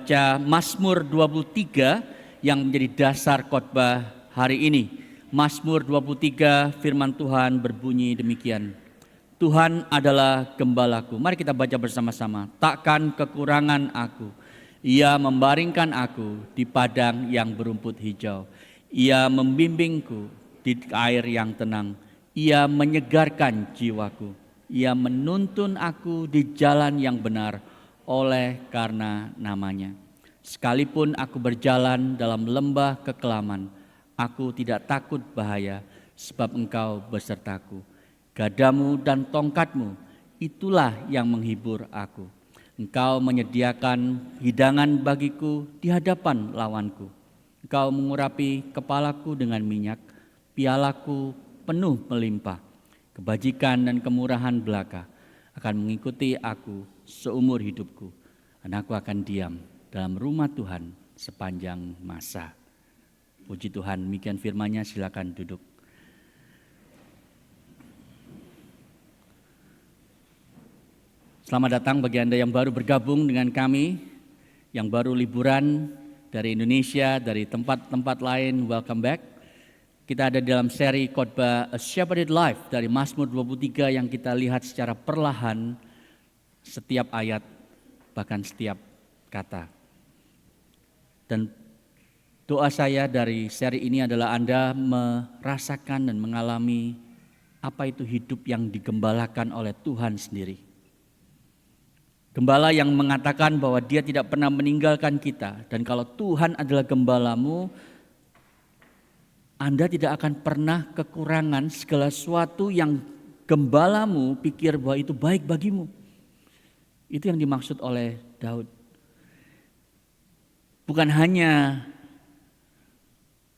membaca Mazmur 23 yang menjadi dasar khotbah hari ini. Mazmur 23 firman Tuhan berbunyi demikian. Tuhan adalah gembalaku. Mari kita baca bersama-sama. Takkan kekurangan aku. Ia membaringkan aku di padang yang berumput hijau. Ia membimbingku di air yang tenang. Ia menyegarkan jiwaku. Ia menuntun aku di jalan yang benar oleh karena namanya. Sekalipun aku berjalan dalam lembah kekelaman, aku tidak takut bahaya, sebab Engkau besertaku. Gadamu dan tongkatmu, itulah yang menghibur aku. Engkau menyediakan hidangan bagiku di hadapan lawanku. Engkau mengurapi kepalaku dengan minyak, pialaku penuh melimpah. Kebajikan dan kemurahan belaka akan mengikuti aku seumur hidupku. Dan aku akan diam dalam rumah Tuhan sepanjang masa. Puji Tuhan, demikian firman-Nya, silakan duduk. Selamat datang bagi Anda yang baru bergabung dengan kami, yang baru liburan dari Indonesia, dari tempat-tempat lain, welcome back. Kita ada dalam seri khotbah A Shepherded Life dari Mazmur 23 yang kita lihat secara perlahan setiap ayat, bahkan setiap kata. Dan doa saya dari seri ini adalah Anda merasakan dan mengalami apa itu hidup yang digembalakan oleh Tuhan sendiri. Gembala yang mengatakan bahwa Dia tidak pernah meninggalkan kita. Dan kalau Tuhan adalah gembalamu, Anda tidak akan pernah kekurangan segala sesuatu yang gembalamu pikir bahwa itu baik bagimu. Itu yang dimaksud oleh Daud. Bukan hanya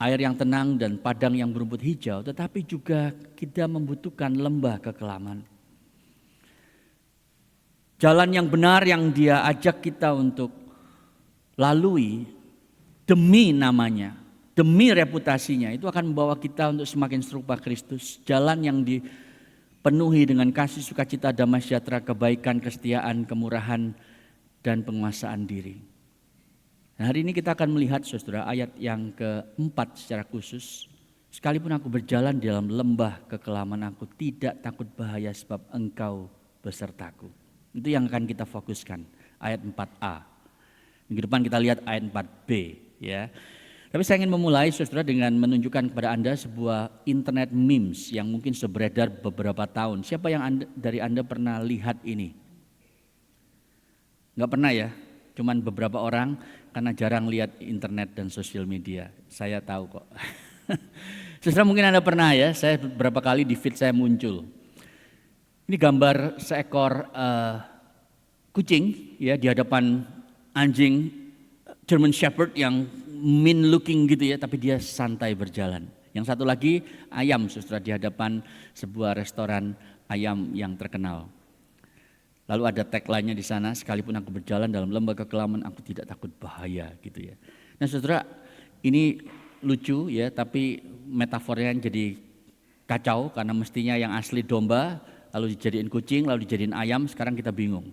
air yang tenang dan padang yang berumput hijau, tetapi juga kita membutuhkan lembah kekelaman. Jalan yang benar yang Dia ajak kita untuk lalui demi namanya, demi reputasinya, itu akan membawa kita untuk semakin serupa Kristus. Jalan yang dipenuhi dengan kasih, sukacita, damai sejahtera, kebaikan, kesetiaan, kemurahan, dan penguasaan diri. Nah, hari ini kita akan melihat, saudara, ayat yang keempat secara khusus. Sekalipun aku berjalan di dalam lembah kekelaman, aku tidak takut bahaya sebab Engkau besertaku. Itu yang akan kita fokuskan, ayat 4a. Minggu depan kita lihat ayat 4b, ya. Tapi saya ingin memulai, saudara, dengan menunjukkan kepada Anda sebuah internet memes yang mungkin sudah beredar beberapa tahun. Siapa yang dari Anda pernah lihat ini? Enggak pernah ya? Cuman beberapa orang karena jarang lihat internet dan sosial media. Saya tahu kok. Saudara, mungkin Anda pernah ya, saya beberapa kali di feed saya muncul. Ini gambar seekor kucing ya di hadapan anjing German Shepherd yang mean looking gitu ya, tapi dia santai berjalan. Yang satu lagi ayam, saudara, di hadapan sebuah restoran ayam yang terkenal. Lalu ada tagline-nya di sana, sekalipun aku berjalan dalam lembah kekelaman, aku tidak takut bahaya gitu ya. Nah, saudara, ini lucu ya, tapi metafornya jadi kacau karena mestinya yang asli domba, lalu dijadiin kucing, lalu dijadiin ayam, sekarang kita bingung.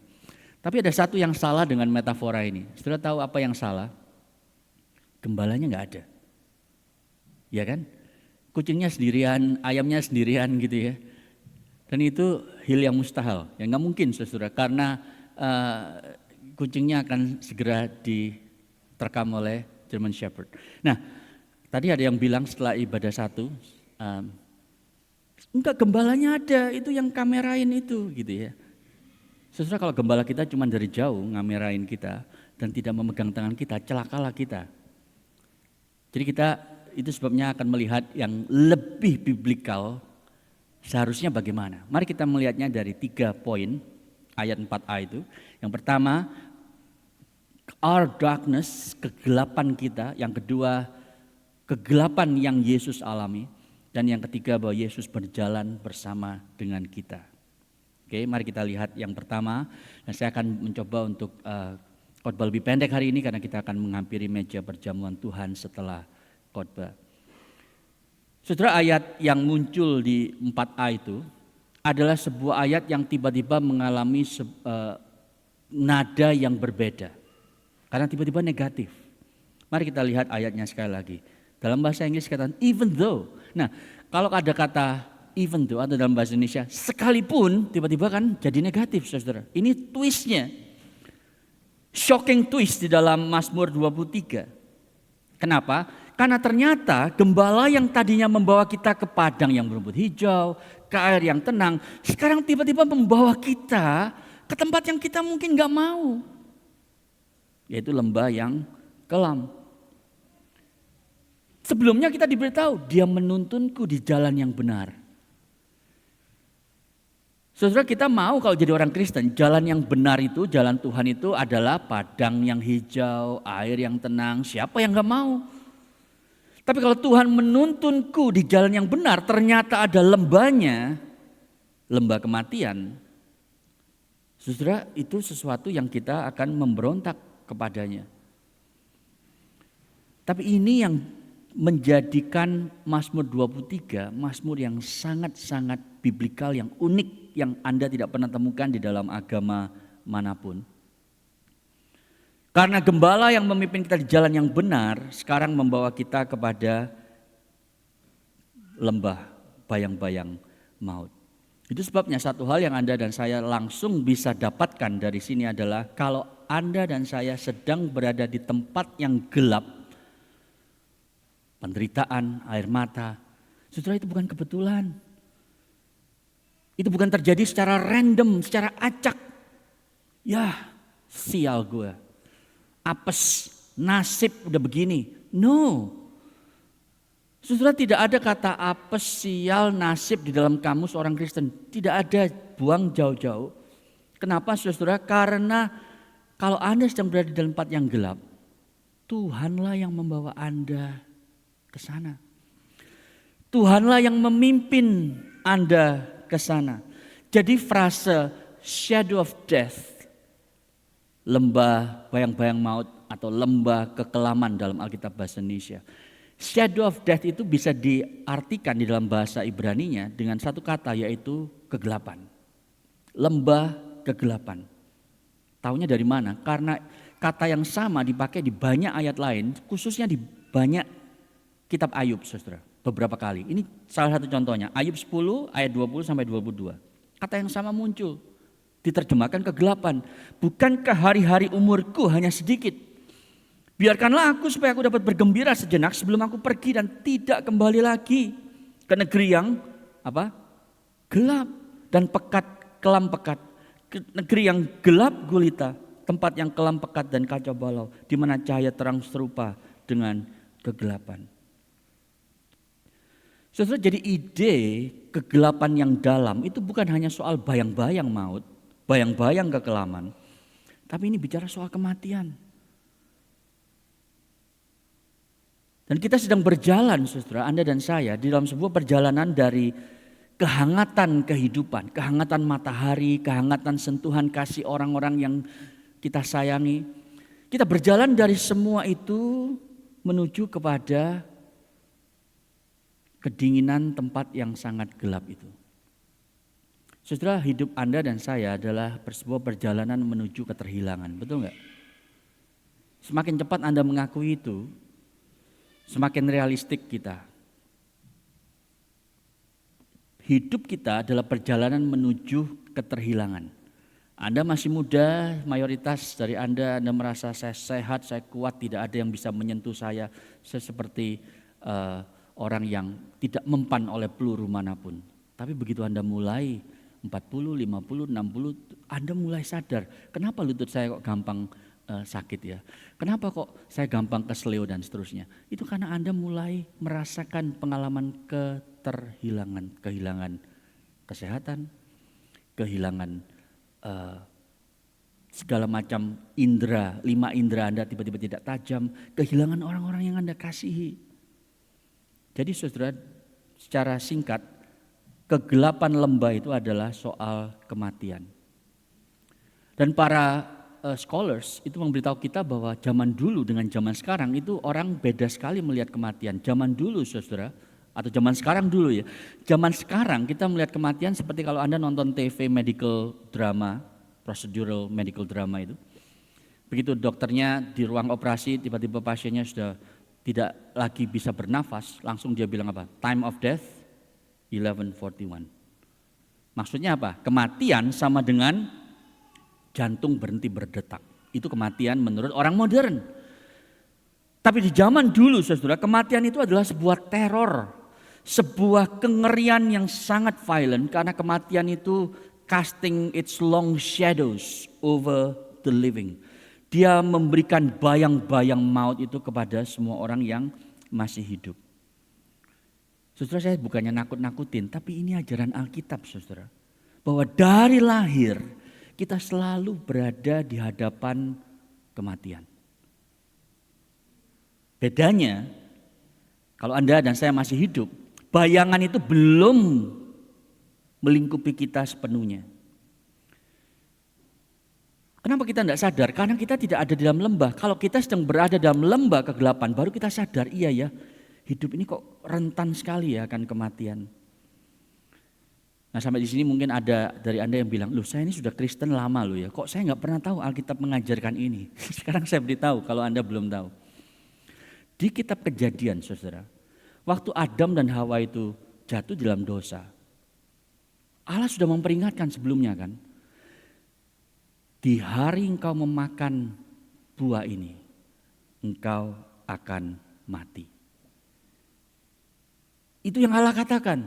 Tapi ada satu yang salah dengan metafora ini. Saudara tahu apa yang salah? Gembalanya nggak ada. Ya kan? Kucingnya sendirian, ayamnya sendirian gitu ya. Dan itu hal yang mustahil, yang nggak mungkin, saudara, karena kucingnya akan segera diterkam oleh German Shepherd. Nah, tadi ada yang bilang setelah ibadah satu, enggak, gembalanya ada, itu yang kamerain itu gitu ya. Saudara, kalau gembala kita cuma dari jauh ngamerain kita dan tidak memegang tangan kita, celakalah kita. Jadi kita itu sebabnya akan melihat yang lebih biblikal seharusnya bagaimana. Mari kita melihatnya dari 3 poin ayat 4a itu. Yang pertama, our darkness, kegelapan kita. Yang kedua, kegelapan yang Yesus alami. Dan yang ketiga, bahwa Yesus berjalan bersama dengan kita. Oke, mari kita lihat yang pertama. Dan saya akan mencoba untuk khotbah lebih pendek hari ini karena kita akan menghampiri meja perjamuan Tuhan setelah khotbah. Saudara, ayat yang muncul di 4a itu adalah sebuah ayat yang tiba-tiba mengalami nada yang berbeda. Karena tiba-tiba negatif. Mari kita lihat ayatnya sekali lagi. Dalam bahasa Inggris kata even though. Nah, kalau ada kata even though atau dalam bahasa Indonesia sekalipun, tiba-tiba kan jadi negatif, saudara. Ini twistnya. Shocking twist di dalam Mazmur 23. Kenapa? Karena ternyata gembala yang tadinya membawa kita ke padang yang berumput hijau, ke air yang tenang, sekarang tiba-tiba membawa kita ke tempat yang kita mungkin gak mau. Yaitu lembah yang kelam. Sebelumnya kita diberitahu, dia menuntunku di jalan yang benar. Saudara, kita mau kalau jadi orang Kristen, jalan yang benar itu, jalan Tuhan itu adalah padang yang hijau, air yang tenang. Siapa yang gak mau? Tapi kalau Tuhan menuntunku di jalan yang benar, ternyata ada lembahnya, lembah kematian. Saudara, itu sesuatu yang kita akan memberontak kepadanya. Tapi ini yang menjadikan Mazmur 23 Mazmur yang sangat-sangat biblikal, yang unik, yang Anda tidak pernah temukan di dalam agama manapun. Karena gembala yang memimpin kita di jalan yang benar sekarang membawa kita kepada lembah bayang-bayang maut. Itu sebabnya satu hal yang Anda dan saya langsung bisa dapatkan dari sini adalah kalau Anda dan saya sedang berada di tempat yang gelap, penderitaan, air mata, saudara, itu bukan kebetulan. Itu bukan terjadi secara random, secara acak. Ya, sial gue. Apes, nasib udah begini. No. Saudara, tidak ada kata apes, sial, nasib di dalam kamus orang Kristen. Tidak ada, buang jauh-jauh. Kenapa saudara? Karena kalau Anda sedang berada di dalam tempat yang gelap, Tuhanlah yang membawa Anda ke sana. Tuhanlah yang memimpin Anda ke sana. Jadi frase shadow of death, lembah bayang-bayang maut atau lembah kekelaman dalam Alkitab bahasa Indonesia. Shadow of death itu bisa diartikan di dalam bahasa Ibraninya dengan satu kata, yaitu kegelapan. Lembah kegelapan. Taunya dari mana? Karena kata yang sama dipakai di banyak ayat lain, khususnya di banyak kitab Ayub, saudara, beberapa kali. Ini salah satu contohnya, Ayub 10 ayat 20 sampai 22. Kata yang sama muncul, diterjemahkan kegelapan. Bukankah hari-hari umurku hanya sedikit? Biarkanlah aku supaya aku dapat bergembira sejenak sebelum aku pergi dan tidak kembali lagi ke negeri yang apa? Gelap dan pekat, kelam pekat. Ke negeri yang gelap gulita, tempat yang kelam pekat dan kacau balau, di mana cahaya terang serupa dengan kegelapan. Saudara, jadi ide kegelapan yang dalam itu bukan hanya soal bayang-bayang maut, bayang-bayang kekelaman, tapi ini bicara soal kematian. Dan kita sedang berjalan, saudara, Anda dan saya, di dalam sebuah perjalanan dari kehangatan kehidupan, kehangatan matahari, kehangatan sentuhan kasih orang-orang yang kita sayangi. Kita berjalan dari semua itu menuju kepada kedinginan tempat yang sangat gelap itu. Saudara, hidup Anda dan saya adalah sebuah perjalanan menuju keterhilangan, betul nggak? Semakin cepat Anda mengakui itu, semakin realistik kita. Hidup kita adalah perjalanan menuju keterhilangan. Anda masih muda, mayoritas dari Anda merasa saya sehat, saya kuat, tidak ada yang bisa menyentuh saya. Saya seperti orang yang tidak mempan oleh peluru manapun. Tapi begitu Anda mulai 40, 50, 60, Anda mulai sadar, kenapa lutut saya kok gampang sakit ya? Kenapa kok saya gampang kesleo dan seterusnya? Itu karena Anda mulai merasakan pengalaman kehilangan kesehatan, kehilangan segala macam indera, 5 indera Anda tiba-tiba tidak tajam, kehilangan orang-orang yang Anda kasihi. Jadi saudara, secara singkat, kegelapan lembah itu adalah soal kematian. Dan para scholars itu memberitahu kita bahwa zaman dulu dengan zaman sekarang itu orang beda sekali melihat kematian. Zaman dulu saudara, atau zaman sekarang dulu ya. Zaman sekarang kita melihat kematian seperti kalau Anda nonton TV medical drama, procedural medical drama itu. Begitu dokternya di ruang operasi, tiba-tiba pasiennya sudah tidak lagi bisa bernafas, langsung dia bilang apa? Time of death 11:41. Maksudnya apa? Kematian sama dengan jantung berhenti berdetak. Itu kematian menurut orang modern. Tapi di zaman dulu saudara, kematian itu adalah sebuah teror. Sebuah kengerian yang sangat violent karena kematian itu casting its long shadows over the living. Dia memberikan bayang-bayang maut itu kepada semua orang yang masih hidup. Saudara, saya bukannya nakut-nakutin, tapi ini ajaran Alkitab saudara. Bahwa dari lahir kita selalu berada di hadapan kematian. Bedanya, kalau Anda dan saya masih hidup, bayangan itu belum melingkupi kita sepenuhnya. Kenapa kita tidak sadar? Karena kita tidak ada di dalam lembah. Kalau kita sedang berada dalam lembah kegelapan, baru kita sadar, iya ya, hidup ini kok rentan sekali ya akan kematian. Nah sampai di sini mungkin ada dari Anda yang bilang, loh saya ini sudah Kristen lama loh ya, kok saya nggak pernah tahu Alkitab mengajarkan ini. Sekarang saya beritahu kalau Anda belum tahu. Di kitab Kejadian saudara, waktu Adam dan Hawa itu jatuh dalam dosa, Allah sudah memperingatkan sebelumnya kan. Di hari engkau memakan buah ini, engkau akan mati. Itu yang Allah katakan.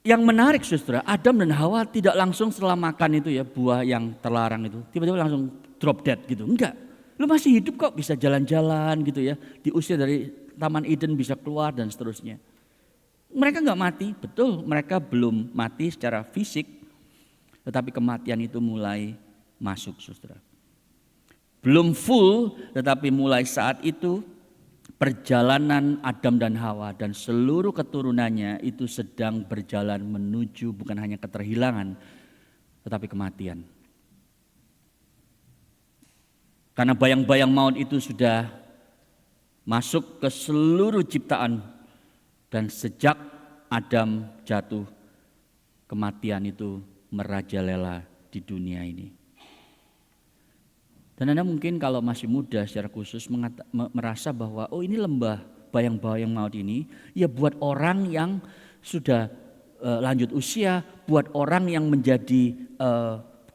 Yang menarik saudara, Adam dan Hawa tidak langsung setelah makan itu ya, buah yang terlarang itu, tiba-tiba langsung drop dead gitu. Enggak, lu masih hidup kok, bisa jalan-jalan gitu ya. Diusir dari Taman Eden bisa keluar dan seterusnya. Mereka enggak mati, betul mereka belum mati secara fisik. Tetapi kematian itu mulai masuk saudara. Belum full, tetapi mulai saat itu perjalanan Adam dan Hawa dan seluruh keturunannya itu sedang berjalan menuju bukan hanya keterhilangan, tetapi kematian. Karena bayang-bayang maut itu sudah masuk ke seluruh ciptaan dan sejak Adam jatuh, kematian itu merajalela di dunia ini. Dan Anda mungkin kalau masih muda secara khusus merasa bahwa oh ini lembah bayang-bayang maut ini ya buat orang yang sudah lanjut usia, buat orang yang menjadi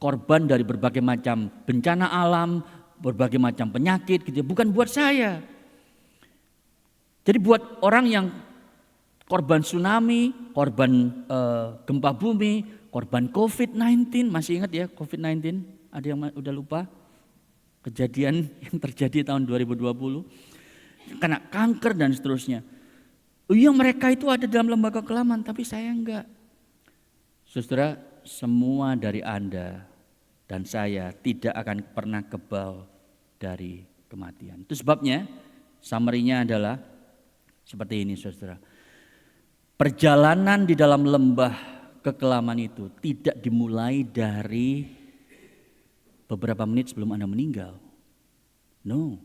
korban dari berbagai macam bencana alam, berbagai macam penyakit gitu, bukan buat saya. Jadi buat orang yang korban tsunami, korban gempa bumi, korban COVID-19, masih ingat ya COVID-19? Ada yang udah lupa? Kejadian yang terjadi tahun 2020, kena kanker dan seterusnya. Oh iya mereka itu ada dalam lembaga kekelaman, tapi saya enggak. Saudara, semua dari Anda dan saya tidak akan pernah kebal dari kematian. Itu sebabnya summary-nya adalah seperti ini saudara. Perjalanan di dalam lembah kekelaman itu tidak dimulai dari beberapa menit sebelum Anda meninggal. No.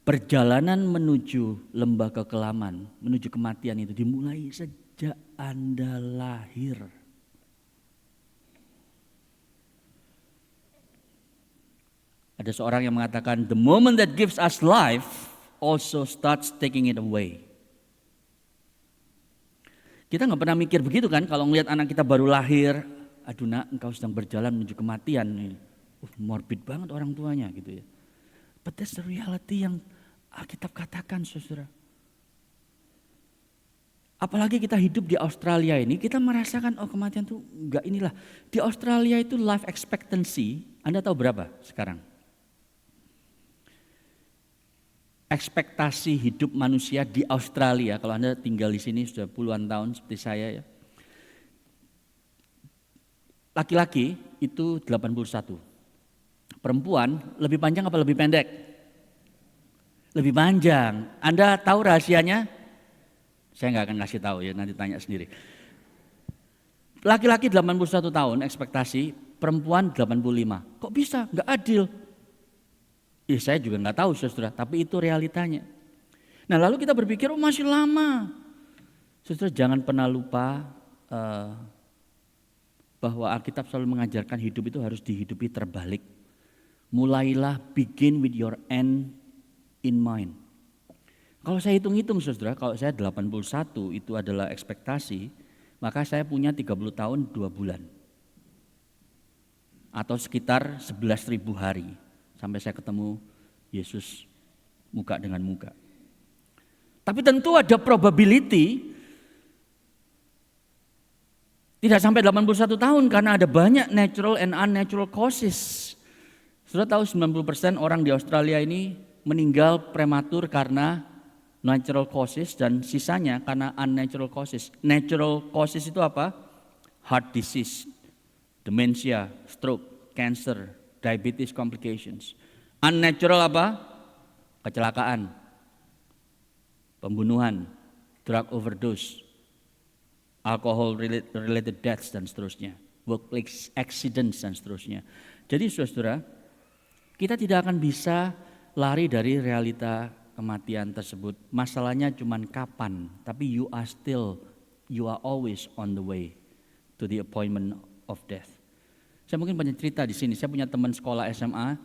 Perjalanan menuju lembah kekelaman, menuju kematian itu dimulai sejak Anda lahir. Ada seorang yang mengatakan, the moment that gives us life also starts taking it away. Kita nggak pernah mikir begitu kan, kalau ngelihat anak kita baru lahir, aduh nak, engkau sedang berjalan menuju kematian. Morbid banget orang tuanya gitu ya. But that's the reality yang Alkitab katakan saudara. Apalagi kita hidup di Australia ini, kita merasakan oh kematian tuh enggak inilah. Di Australia itu life expectancy, Anda tahu berapa sekarang? Ekspektasi hidup manusia di Australia, kalau Anda tinggal di sini sudah puluhan tahun seperti saya ya. Laki-laki itu 81. Perempuan lebih panjang apa lebih pendek? Lebih panjang. Anda tahu rahasianya? Saya nggak akan kasih tahu ya, nanti tanya sendiri. Laki-laki 81 tahun ekspektasi, perempuan 85. Kok bisa? Nggak adil. Ya saya juga nggak tahu saudara, tapi itu realitanya. Nah lalu kita berpikir oh masih lama. Saudara jangan pernah lupa bahwa Alkitab selalu mengajarkan hidup itu harus dihidupi terbalik. mulailah begin with your end in mind. Kalau saya hitung-hitung saudara, kalau saya 81 itu adalah ekspektasi, maka saya punya 30 tahun 2 bulan. Atau sekitar 11.000 hari sampai saya ketemu Yesus muka dengan muka. Tapi tentu ada probability tidak sampai 81 tahun karena ada banyak natural and unnatural causes. Sudah tahu 90% orang di Australia ini meninggal prematur karena natural causes dan sisanya karena unnatural causes. Natural causes itu apa? Heart disease, dementia, stroke, cancer, diabetes complications. Unnatural apa? Kecelakaan, pembunuhan, drug overdose, alcohol related deaths dan seterusnya, workplace accidents dan seterusnya. Jadi saudara, kita tidak akan bisa lari dari realita kematian tersebut. Masalahnya cuma kapan, tapi you are always on the way to the appointment of death. Saya mungkin banyak cerita di sini. Saya punya teman sekolah SMA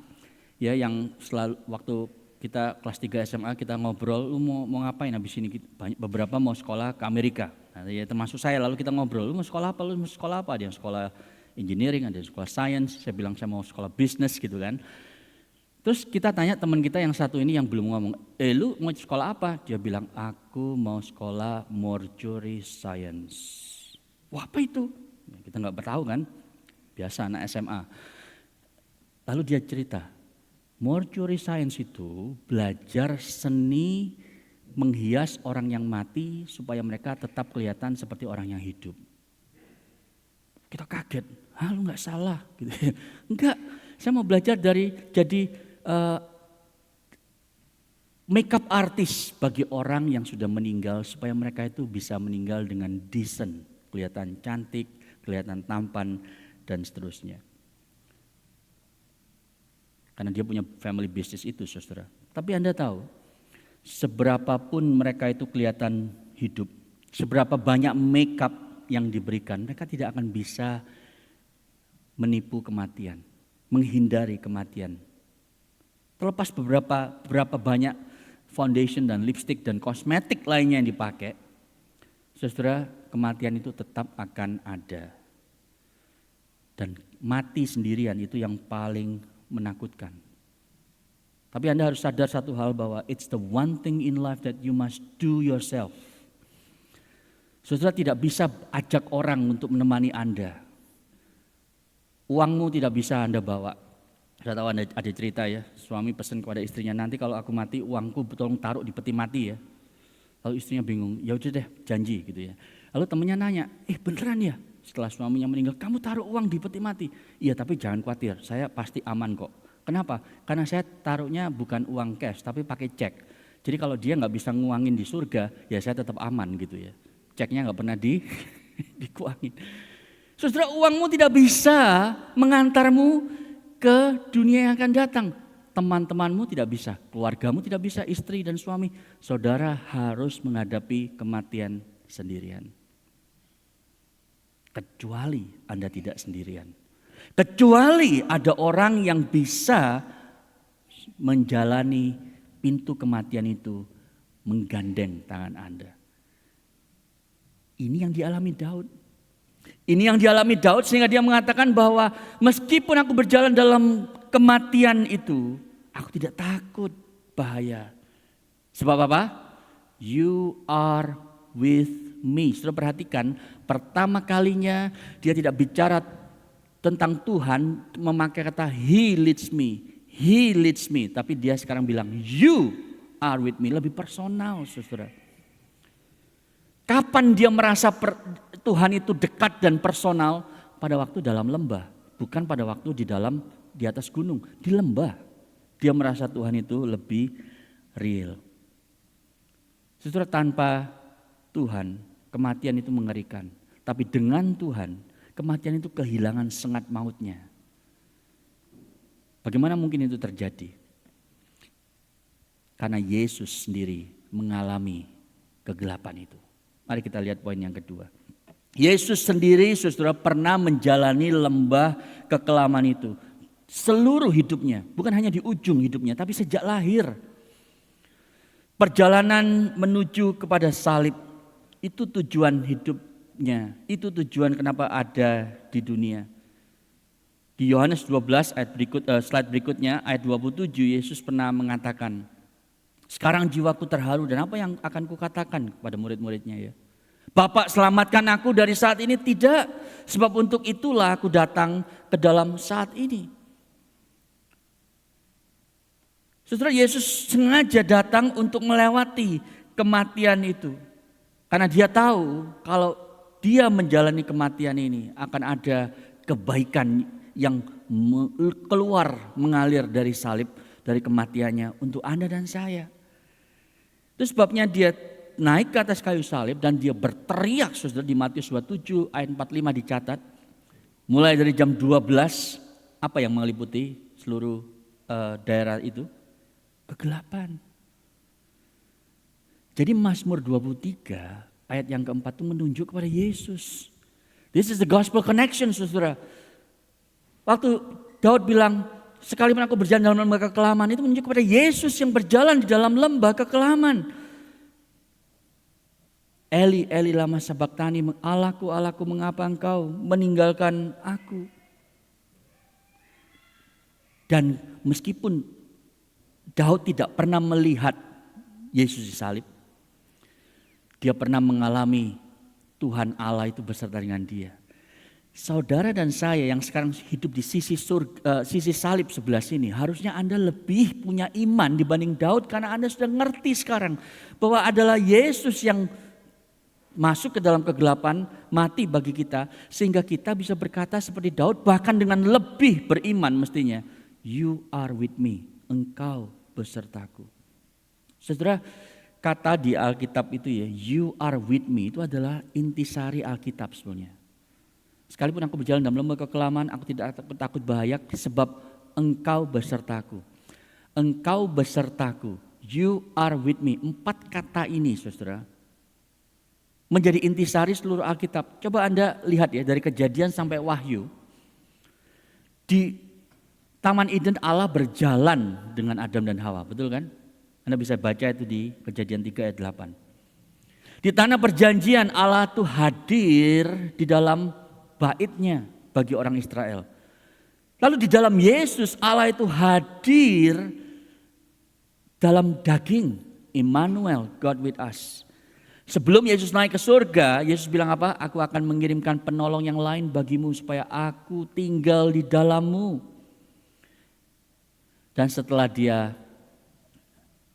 ya yang selalu waktu kita kelas 3 SMA kita ngobrol, lu mau ngapain habis ini? Beberapa mau sekolah ke Amerika. Nah, ya termasuk saya, lalu kita ngobrol, lu mau sekolah apa? Ada yang sekolah engineering, ada yang sekolah science. Saya bilang saya mau sekolah bisnis gitu kan. Terus kita tanya teman kita yang satu ini yang belum ngomong, lu mau sekolah apa? Dia bilang, aku mau sekolah mortuary science. Wah, apa itu? Kita nggak tahu kan, biasa anak SMA. Lalu dia cerita, mortuary science itu belajar seni menghias orang yang mati supaya mereka tetap kelihatan seperti orang yang hidup. Kita kaget, lu nggak salah, gitu. Enggak, saya mau belajar dari jadi makeup artist bagi orang yang sudah meninggal supaya mereka itu bisa meninggal dengan decent, kelihatan cantik, kelihatan tampan dan seterusnya. Karena dia punya family business itu, saudara. Tapi Anda tahu, seberapapun mereka itu kelihatan hidup, seberapa banyak makeup yang diberikan, mereka tidak akan bisa menipu kematian, menghindari kematian. Terlepas berapa banyak foundation dan lipstick dan kosmetik lainnya yang dipakai, saudara, kematian itu tetap akan ada. Dan mati sendirian itu yang paling menakutkan. Tapi Anda harus sadar satu hal bahwa it's the one thing in life that you must do yourself. Saudara tidak bisa ajak orang untuk menemani Anda. Uangmu tidak bisa Anda bawa. Saya tahu ada cerita ya, suami pesan kepada istrinya, nanti kalau aku mati uangku tolong taruh di peti mati ya. Lalu istrinya bingung, ya udah deh janji gitu ya. Lalu temannya nanya, beneran ya? Setelah suaminya meninggal, kamu taruh uang di peti mati? Iya, tapi jangan khawatir, saya pasti aman kok. Kenapa? Karena saya taruhnya bukan uang cash tapi pakai cek. Jadi kalau dia nggak bisa nguangin di surga, ya saya tetap aman gitu ya. Ceknya nggak pernah dikuangin. Saudara, uangmu tidak bisa mengantarmu ke dunia yang akan datang. Teman-temanmu tidak bisa, keluargamu tidak bisa, istri dan suami. Saudara harus menghadapi kematian sendirian. Kecuali Anda tidak sendirian. Kecuali ada orang yang bisa menjalani pintu kematian itu menggandeng tangan Anda. Ini yang dialami Daud. Ini yang dialami Daud sehingga dia mengatakan bahwa meskipun aku berjalan dalam kematian itu, aku tidak takut bahaya. Sebab apa? You are with me. Sudah perhatikan, pertama kalinya dia tidak bicara tentang Tuhan memakai kata He leads me. Tapi dia sekarang bilang you are with me. Lebih personal, saudara. Kapan dia merasa Tuhan itu dekat dan personal? Pada waktu dalam lembah, bukan pada waktu di atas gunung, di lembah. Dia merasa Tuhan itu lebih real. Saudara, tanpa Tuhan, kematian itu mengerikan. Tapi dengan Tuhan, kematian itu kehilangan sengat mautnya. Bagaimana mungkin itu terjadi? Karena Yesus sendiri mengalami kegelapan itu. Mari kita lihat poin yang kedua. Yesus sendiri, saudara, pernah menjalani lembah kekelaman itu. seluruh hidupnya, bukan hanya di ujung hidupnya, tapi sejak lahir. Perjalanan menuju kepada salib, itu tujuan hidupnya, itu tujuan kenapa ada di dunia. Di Yohanes 12 slide berikutnya, ayat 27, Yesus pernah mengatakan, sekarang jiwaku terharu dan apa yang akan kukatakan kepada murid-muridnya ya. Bapak selamatkan aku dari saat ini, tidak, sebab untuk itulah aku datang ke dalam saat ini. Saudara, Yesus sengaja datang untuk melewati kematian itu. Karena dia tahu kalau dia menjalani kematian ini akan ada kebaikan yang keluar mengalir dari salib, dari kematiannya untuk Anda dan saya. Itu sebabnya dia naik ke atas kayu salib dan dia berteriak, saudara, di Matius 27 ayat 45 dicatat. Mulai dari jam 12, apa yang meliputi seluruh daerah itu? Kegelapan. Jadi Mazmur 23 ayat yang keempat itu menunjuk kepada Yesus. This is the gospel connection, saudara. Waktu Daud bilang, sekalipun aku berjalan dalam lembah kekelaman, itu menunjuk kepada Yesus yang berjalan di dalam lembah kekelaman. Eli, Eli lama sabachthani, Allahku, Allahku, mengapa engkau meninggalkan aku? Dan meskipun Daud tidak pernah melihat Yesus disalib, dia pernah mengalami Tuhan Allah itu beserta dengan dia. Saudara dan saya yang sekarang hidup di sisi salib sebelah sini, harusnya Anda lebih punya iman dibanding Daud, karena Anda sudah ngerti sekarang bahwa adalah Yesus yang masuk ke dalam kegelapan, mati bagi kita, sehingga kita bisa berkata seperti Daud, bahkan dengan lebih beriman mestinya, you are with me, engkau besertaku. Saudara, kata di Alkitab itu ya, you are with me, itu adalah intisari Alkitab sebenarnya. Sekalipun aku berjalan dalam lembah kekelaman, aku tidak takut bahaya, sebab engkau besertaku. Engkau besertaku, you are with me. 4 kata ini, saudara, menjadi intisari seluruh Alkitab. Coba Anda lihat ya, dari Kejadian sampai Wahyu. Di Taman Eden Allah berjalan dengan Adam dan Hawa, betul kan? Anda bisa baca itu di Kejadian 3 ayat 8. Di tanah perjanjian Allah tuh hadir di dalam baitnya bagi orang Israel. Lalu di dalam Yesus Allah itu hadir dalam daging, Immanuel, God with us. Sebelum Yesus naik ke surga, Yesus bilang apa? Aku akan mengirimkan penolong yang lain bagimu supaya aku tinggal di dalammu. Dan setelah dia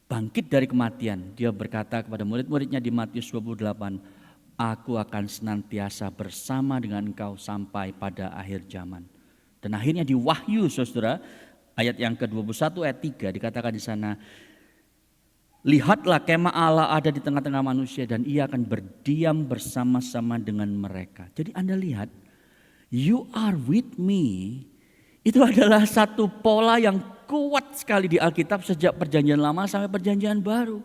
bangkit dari kematian, dia berkata kepada murid-muridnya di Matius 28, aku akan senantiasa bersama dengan engkau sampai pada akhir zaman. Dan akhirnya di Wahyu, saudara, ayat yang ke-21 ayat 3 dikatakan di sana, lihatlah kemah Allah ada di tengah-tengah manusia dan ia akan berdiam bersama-sama dengan mereka. Jadi Anda lihat, you are with me, itu adalah satu pola yang kuat sekali di Alkitab sejak perjanjian lama sampai perjanjian baru.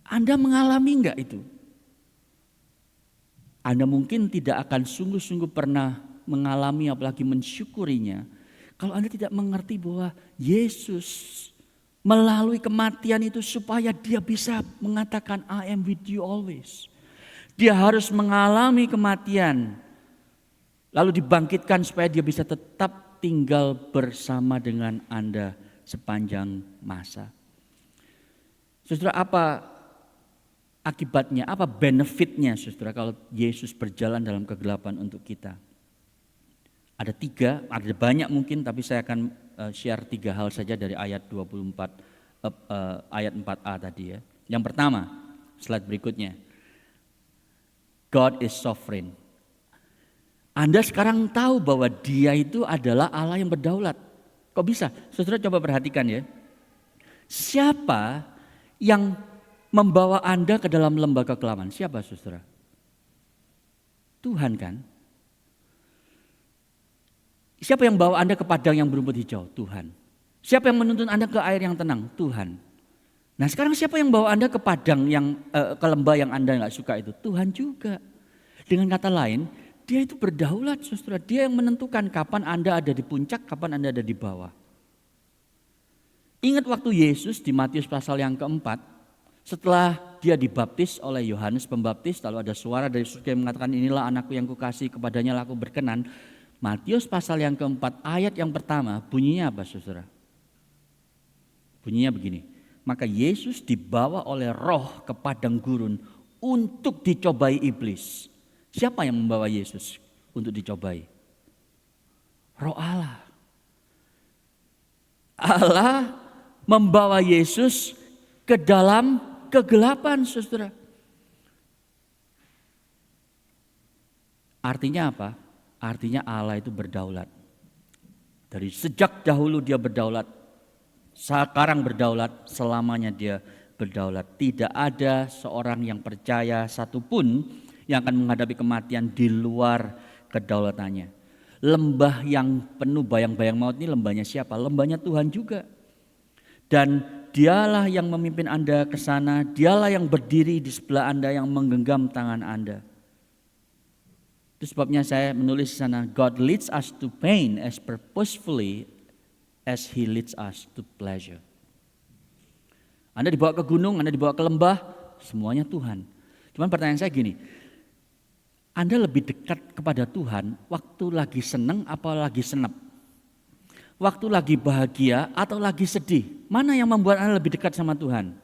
Anda mengalami enggak itu? Anda mungkin tidak akan sungguh-sungguh pernah mengalami apalagi mensyukurinya kalau Anda tidak mengerti bahwa Yesus melalui kematian itu supaya dia bisa mengatakan I am with you always. Dia harus mengalami kematian lalu dibangkitkan supaya dia bisa tetap tinggal bersama dengan Anda sepanjang masa. Saudara, apa akibatnya, apa benefitnya, saudara, kalau Yesus berjalan dalam kegelapan untuk kita? Ada 3, ada banyak mungkin, tapi saya akan share 3 hal saja dari ayat 24, ayat 4a tadi ya. Yang pertama, slide berikutnya. God is sovereign. Anda sekarang tahu bahwa dia itu adalah Allah yang berdaulat. Kok bisa? Saudara coba perhatikan ya. Siapa yang membawa Anda ke dalam lembah kekelaman? Siapa, saudara? Tuhan kan? Siapa yang bawa Anda ke padang yang berumput hijau? Tuhan. Siapa yang menuntun Anda ke air yang tenang? Tuhan. Nah sekarang siapa yang bawa Anda ke padang yang ke lembah yang Anda nggak suka itu? Tuhan juga. Dengan kata lain, Dia itu berdaulat, saudara. Dia yang menentukan kapan Anda ada di puncak, kapan Anda ada di bawah. Ingat waktu Yesus di Matius pasal yang keempat, setelah dia dibaptis oleh Yohanes Pembaptis, lalu ada suara dari surga yang mengatakan, inilah anakku yang kukasihi, kepadanya lah aku berkenan. Matius pasal yang keempat, ayat yang pertama, bunyinya apa, saudara? Bunyinya begini, maka Yesus dibawa oleh roh ke padang gurun untuk dicobai iblis. Siapa yang membawa Yesus untuk dicobai? Roh Allah. Allah membawa Yesus ke dalam kegelapan, saudara. Artinya apa? Artinya Allah itu berdaulat. Dari sejak dahulu dia berdaulat. Sekarang berdaulat, selamanya dia berdaulat. Tidak ada seorang yang percaya satupun yang akan menghadapi kematian di luar kedaulatannya. Lembah yang penuh bayang-bayang maut ini lembahnya siapa? Lembahnya Tuhan juga. Dan dialah yang memimpin Anda ke sana, dialah yang berdiri di sebelah Anda, yang menggenggam tangan Anda. Itu sebabnya saya menulis di sana, God leads us to pain as purposefully as He leads us to pleasure. Anda dibawa ke gunung, Anda dibawa ke lembah, semuanya Tuhan. Cuman pertanyaan saya gini, Anda lebih dekat kepada Tuhan waktu lagi senang apa lagi senep? Waktu lagi bahagia atau lagi sedih? Mana yang membuat Anda lebih dekat sama Tuhan?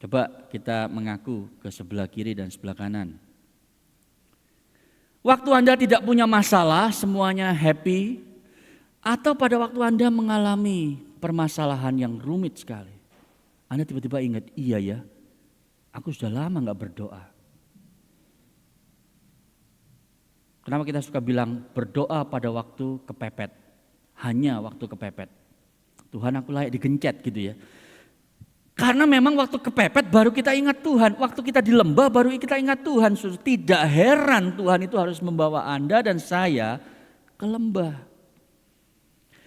Coba kita mengaku ke sebelah kiri dan sebelah kanan. Waktu Anda tidak punya masalah, semuanya happy, atau pada waktu Anda mengalami permasalahan yang rumit sekali, Anda tiba-tiba ingat, iya ya, aku sudah lama gak berdoa. Kenapa kita suka bilang berdoa pada waktu kepepet? Hanya waktu kepepet. Tuhan, aku layak digencet gitu ya. Karena memang waktu kepepet baru kita ingat Tuhan. Waktu kita di lembah baru kita ingat Tuhan. Tidak heran Tuhan itu harus membawa Anda dan saya ke lembah.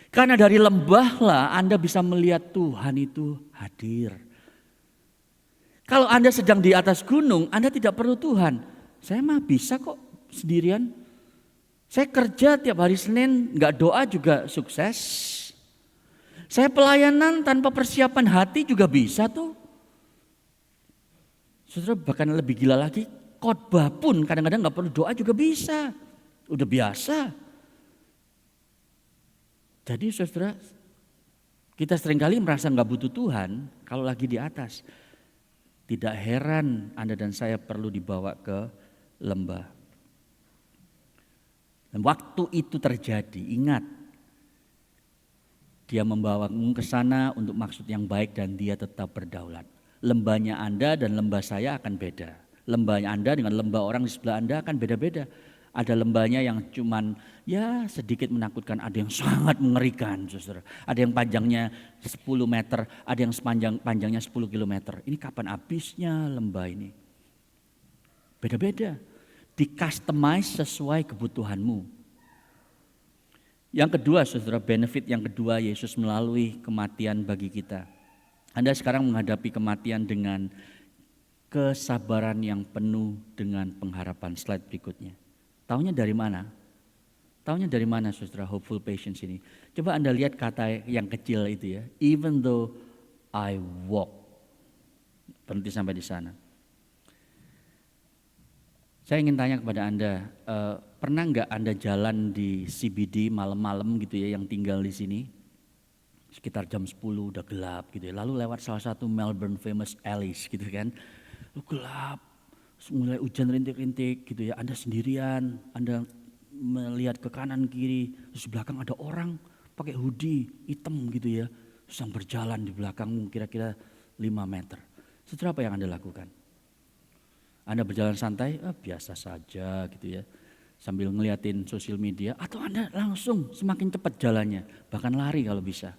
Karena dari lembahlah Anda bisa melihat Tuhan itu hadir. Kalau Anda sedang di atas gunung, Anda tidak perlu Tuhan. Saya mah bisa kok sendirian. Saya kerja tiap hari Senin, gak doa juga sukses. Saya pelayanan tanpa persiapan hati juga bisa tuh. Saudara, bahkan lebih gila lagi, khotbah pun kadang-kadang gak perlu doa juga bisa. Udah biasa. Jadi saudara, kita seringkali merasa gak butuh Tuhan kalau lagi di atas. Tidak heran Anda dan saya perlu dibawa ke lembah. Dan waktu itu terjadi, ingat, dia membawamu ke sana untuk maksud yang baik dan dia tetap berdaulat. Lembahnya Anda dan lembah saya akan beda. Lembahnya Anda dengan lembah orang di sebelah Anda akan beda-beda. Ada lembahnya yang cuman ya sedikit menakutkan, ada yang sangat mengerikan, saudara. Ada yang panjangnya 10 meter, ada yang panjangnya 10 kilometer. Ini kapan habisnya lembah ini? Beda-beda. Di-customize sesuai kebutuhanmu. Yang kedua, saudara, benefit yang kedua Yesus melalui kematian bagi kita. Anda sekarang menghadapi kematian dengan kesabaran yang penuh dengan pengharapan. Slide berikutnya. Taunya dari mana? Taunya dari mana, saudara, hopeful patience ini? Coba Anda lihat kata yang kecil itu ya. Even though I walk. Berhenti sampai di sana. Saya ingin tanya kepada Anda, pernah nggak Anda jalan di CBD malam-malam gitu ya, yang tinggal di sini? Sekitar jam 10 udah gelap gitu ya, lalu lewat salah satu Melbourne famous alleys gitu kan. Lalu gelap, mulai hujan rintik-rintik gitu ya, Anda sendirian, Anda melihat ke kanan kiri, terus di belakang ada orang pakai hoodie hitam gitu ya, sedang berjalan di belakangmu kira-kira 5 meter. Setelah apa yang Anda lakukan? Anda berjalan santai, biasa saja gitu ya, sambil ngeliatin sosial media, atau Anda langsung semakin cepat jalannya, bahkan lari kalau bisa.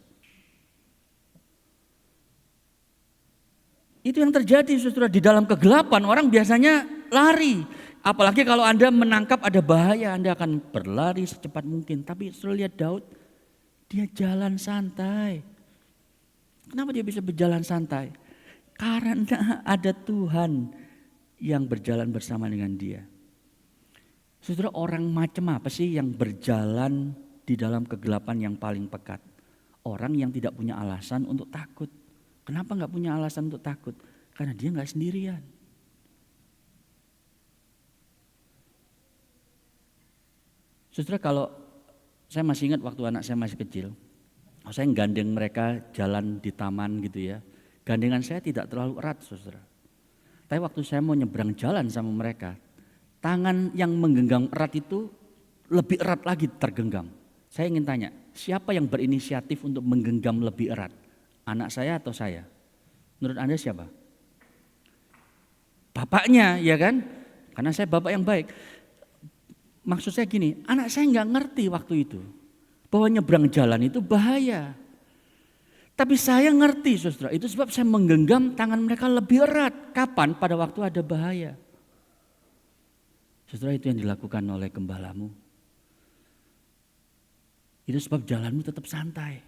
Itu yang terjadi, saudara, di dalam kegelapan orang biasanya lari. Apalagi kalau Anda menangkap ada bahaya, Anda akan berlari secepat mungkin. Tapi saudara lihat Daud, dia jalan santai. Kenapa dia bisa berjalan santai? Karena ada Tuhan yang berjalan bersama dengan dia. Saudara, orang macam apa sih yang berjalan di dalam kegelapan yang paling pekat? Orang yang tidak punya alasan untuk takut. Kenapa nggak punya alasan untuk takut? Karena dia nggak sendirian. Saudara, kalau saya masih ingat waktu anak saya masih kecil, saya gandeng mereka jalan di taman gitu ya. Gandengan saya tidak terlalu erat, saudara. Tapi waktu saya mau nyebrang jalan sama mereka, tangan yang menggenggam erat itu lebih erat lagi tergenggam. Saya ingin tanya, siapa yang berinisiatif untuk menggenggam lebih erat? Anak saya atau saya? Menurut Anda siapa? Bapaknya, ya kan? Karena saya bapak yang baik. Maksud saya gini, anak saya nggak ngerti waktu itu bahwa nyebrang jalan itu bahaya. Tapi saya ngerti, saudara, itu sebab saya menggenggam tangan mereka lebih erat. Kapan? Pada waktu ada bahaya. Saudara, itu yang dilakukan oleh gembalamu. Itu sebab jalanmu tetap santai.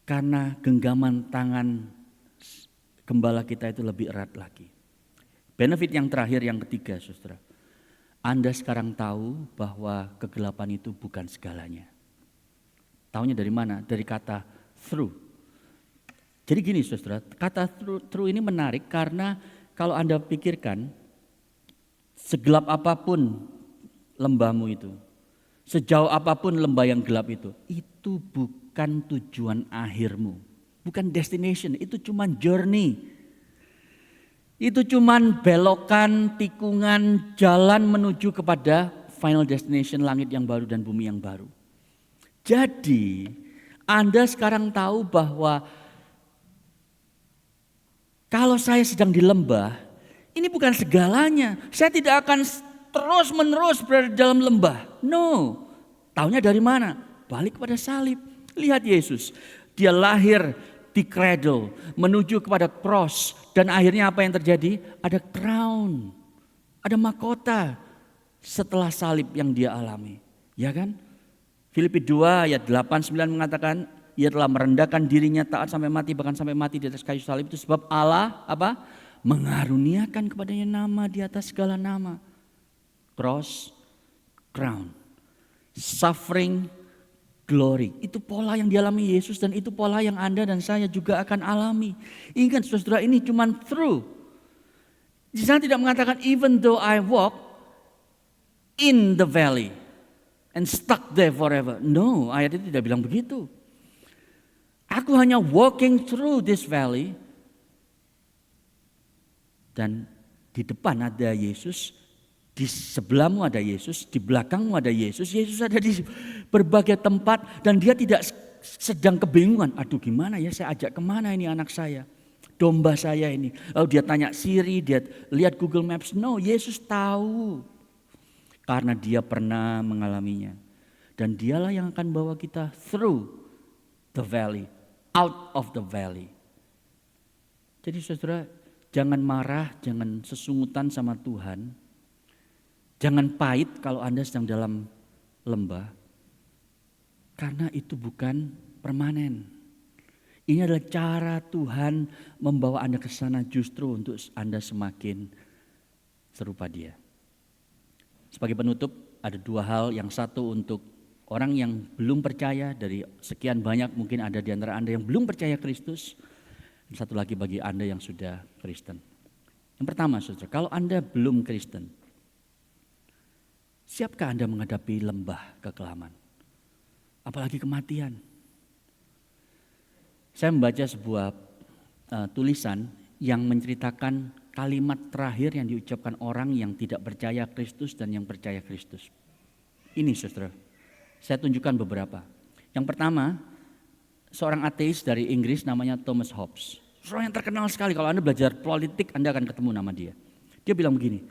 Karena genggaman tangan gembala kita itu lebih erat lagi. Benefit yang terakhir, yang ketiga, saudara. Anda sekarang tahu bahwa kegelapan itu bukan segalanya. Taunya dari mana? Dari kata through. Jadi gini, saudara, kata through ini menarik karena kalau Anda pikirkan, segelap apapun lembahmu itu, sejauh apapun lembah yang gelap itu bukan tujuan akhirmu, bukan destination, itu cuma journey. Itu cuma belokan, tikungan, jalan menuju kepada final destination, langit yang baru dan bumi yang baru. Jadi Anda sekarang tahu bahwa kalau saya sedang di lembah, ini bukan segalanya. Saya tidak akan terus menerus berada dalam lembah. No, taunya dari mana? Balik kepada salib. Lihat Yesus, dia lahir di cradle, menuju kepada cross. Dan akhirnya apa yang terjadi? Ada crown, ada mahkota setelah salib yang dia alami. Ya kan? Filipi 2 ayat 8-9 mengatakan, ia telah merendahkan dirinya taat sampai mati, bahkan sampai mati di atas kayu salib. Itu sebab Allah apa? Mengaruniakan kepadanya nama di atas segala nama. Cross, crown, suffering, glory. Itu pola yang dialami Yesus dan itu pola yang Anda dan saya juga akan alami. Ingat saudara, ini cuma through. Di sana tidak mengatakan even though I walk in the valley and stuck there forever. No, ayat itu tidak bilang begitu. Aku hanya walking through this valley dan di depan ada Yesus. Di sebelahmu ada Yesus, di belakangmu ada Yesus. Yesus ada di berbagai tempat dan dia tidak sedang kebingungan. Aduh gimana ya, saya ajak kemana ini anak saya, domba saya ini. Lalu dia tanya Siri, dia lihat Google Maps. No, Yesus tahu karena dia pernah mengalaminya. Dan dialah yang akan bawa kita through the valley, out of the valley. Jadi saudara, jangan marah, jangan sesungutan sama Tuhan. Jangan pahit kalau Anda sedang dalam lembah. Karena itu bukan permanen. Ini adalah cara Tuhan membawa Anda ke sana justru untuk Anda semakin serupa Dia. Sebagai penutup, ada dua hal. Yang satu untuk orang yang belum percaya, dari sekian banyak mungkin ada di antara Anda yang belum percaya Kristus. Dan satu lagi bagi Anda yang sudah Kristen. Yang pertama, saudara, kalau Anda belum Kristen, siapkah Anda menghadapi lembah kekelaman? Apalagi kematian. Saya membaca sebuah tulisan yang menceritakan kalimat terakhir yang diucapkan orang yang tidak percaya Kristus dan yang percaya Kristus. Ini saudara, saya tunjukkan beberapa. Yang pertama, seorang ateis dari Inggris namanya Thomas Hobbes. Seorang yang terkenal sekali, kalau Anda belajar politik Anda akan ketemu nama dia. Dia bilang begini,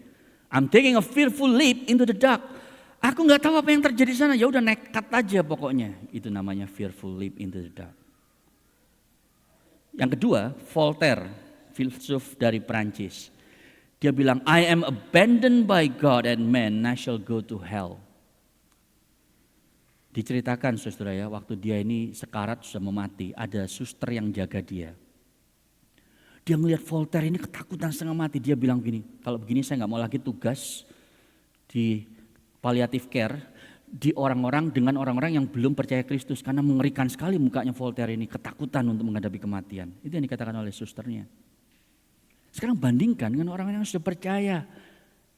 I'm taking a fearful leap into the dark. Aku nggak tahu apa yang terjadi di sana. Ya udah nekat aja pokoknya. Itu namanya fearful leap into the dark. Yang kedua, Voltaire, filsuf dari Prancis. Dia bilang, I am abandoned by God and man, I shall go to hell. Diceritakan saudara ya, waktu dia ini sekarat sudah mau mati, ada suster yang jaga dia. Dia melihat Voltaire ini ketakutan setengah mati. Dia bilang gini, kalau begini saya nggak mau lagi tugas di palliative care, di orang-orang dengan orang-orang yang belum percaya Kristus. Karena mengerikan sekali mukanya Voltaire ini, ketakutan untuk menghadapi kematian. Itu yang dikatakan oleh susternya. Sekarang bandingkan dengan orang-orang yang sudah percaya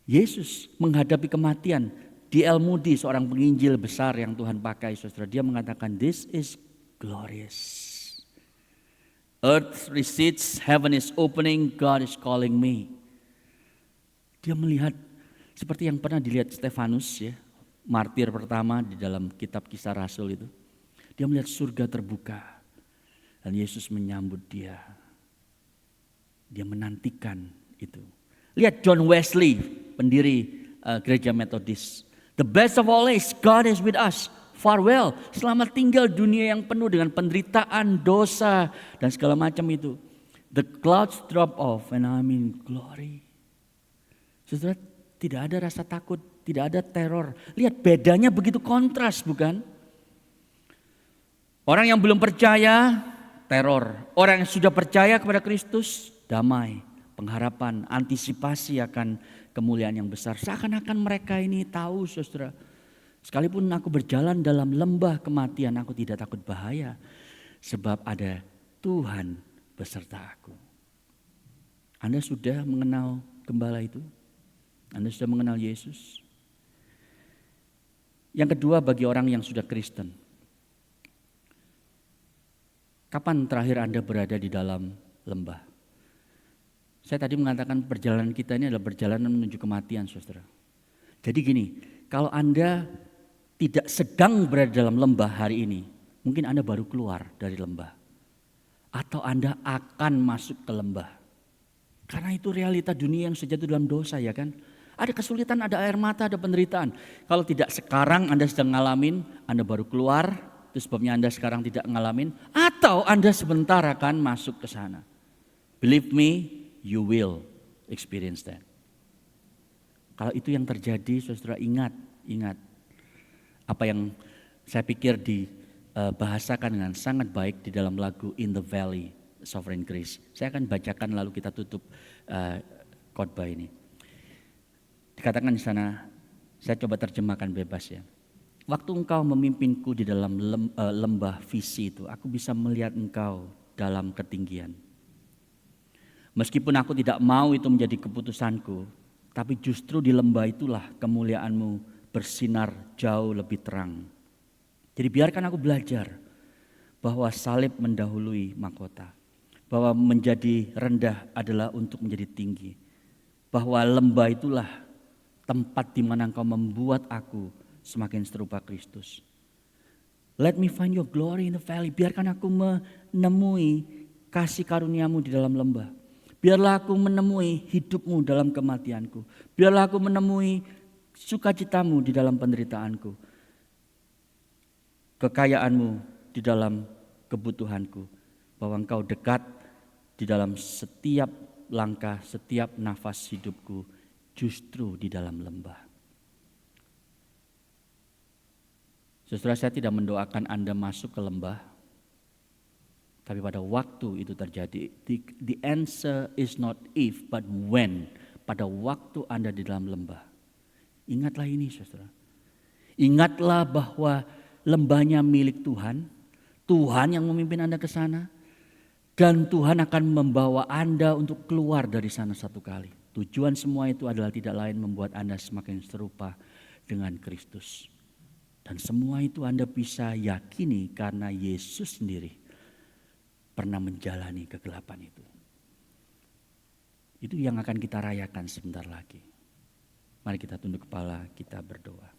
Yesus menghadapi kematian. D.L. Moody, seorang penginjil besar yang Tuhan pakai, saudara, dia mengatakan, "This is glorious. Earth recedes, heaven is opening, God is calling me." Dia melihat seperti yang pernah dilihat Stefanus, ya, martir pertama di dalam kitab Kisah Rasul itu. Dia melihat surga terbuka dan Yesus menyambut dia. Dia menantikan itu. Lihat John Wesley, pendiri gereja Metodis. "The best of all is God is with us. Farewell, selamat tinggal dunia yang penuh dengan penderitaan, dosa, dan segala macam itu. The clouds drop off and I'm in glory." Saudara, tidak ada rasa takut, tidak ada teror. Lihat bedanya begitu kontras, bukan? Orang yang belum percaya, teror. Orang yang sudah percaya kepada Kristus, damai, pengharapan, antisipasi akan kemuliaan yang besar. Seakan-akan mereka ini tahu, saudara, sekalipun aku berjalan dalam lembah kematian, aku tidak takut bahaya. Sebab ada Tuhan beserta aku. Anda sudah mengenal gembala itu? Anda sudah mengenal Yesus? Yang kedua, bagi orang yang sudah Kristen. Kapan terakhir Anda berada di dalam lembah? Saya tadi mengatakan perjalanan kita ini adalah perjalanan menuju kematian, saudara. Jadi gini, kalau Anda tidak sedang berada dalam lembah hari ini, mungkin Anda baru keluar dari lembah. Atau Anda akan masuk ke lembah. Karena itu realita dunia yang sejatuh dalam dosa, ya kan? Ada kesulitan, ada air mata, ada penderitaan. Kalau tidak sekarang Anda sedang ngalamin, Anda baru keluar, itu sebabnya Anda sekarang tidak ngalamin. Atau Anda sebentar akan masuk ke sana. Believe me, you will experience that. Kalau itu yang terjadi, saudara, ingat. Apa yang saya pikir dibahasakan dengan sangat baik di dalam lagu In the Valley, Sovereign Grace. Saya akan bacakan lalu kita tutup khotbah ini. Dikatakan di sana, saya coba terjemahkan bebas ya. "Waktu engkau memimpinku di dalam lembah visi itu, aku bisa melihat engkau dalam ketinggian. Meskipun aku tidak mau itu menjadi keputusanku, tapi justru di lembah itulah kemuliaanmu bersinar jauh lebih terang. Jadi biarkan aku belajar bahwa salib mendahului mahkota, bahwa menjadi rendah adalah untuk menjadi tinggi, bahwa lembah itulah tempat di mana engkau membuat aku semakin serupa Kristus. Let me find your glory in the valley." Biarkan aku menemui kasih karuniamu di dalam lembah. Biarlah aku menemui hidupmu dalam kematianku. Biarlah aku menemui sukacitamu di dalam penderitaanku. Kekayaanmu di dalam kebutuhanku. Bahwa engkau dekat di dalam setiap langkah, setiap nafas hidupku. Justru di dalam lembah. Saudara, saya tidak mendoakan Anda masuk ke lembah. Tapi pada waktu itu terjadi, the answer is not if, but when. Pada waktu Anda di dalam lembah. Ingatlah ini, saudara. Ingatlah bahwa lembahnya milik Tuhan. Tuhan yang memimpin Anda ke sana. Dan Tuhan akan membawa Anda untuk keluar dari sana satu kali. Tujuan semua itu adalah tidak lain membuat Anda semakin serupa dengan Kristus. Dan semua itu Anda bisa yakini karena Yesus sendiri pernah menjalani kegelapan itu. Itu yang akan kita rayakan sebentar lagi. Mari kita tunduk kepala, kita berdoa.